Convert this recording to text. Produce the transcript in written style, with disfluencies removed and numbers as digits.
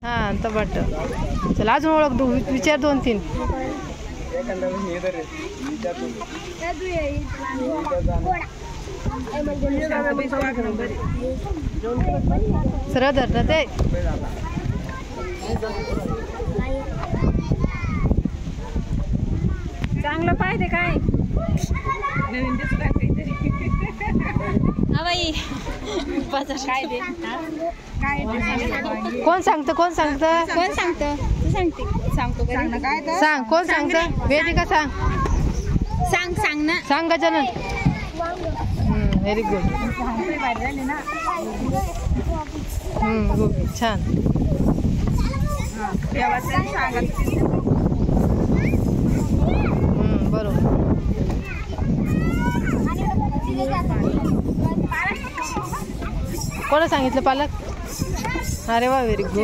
हां टमाट. चला अजून ओळख दो विचार 2-3. सरळ धर ना ते. चांगलं पाहिजे काय नवीन दिसत काहीतरी. हा बाई काय दे कोण सांगतं कोण सांगतं तू सांगते सांगतो काय सांग कोण सांगतं वेदिका सांग सांग ना सांग गजानन. Very good. गुड छान. बरोबर. कोणा सांगितलं पालक. अरे वा व्हेरी गुड.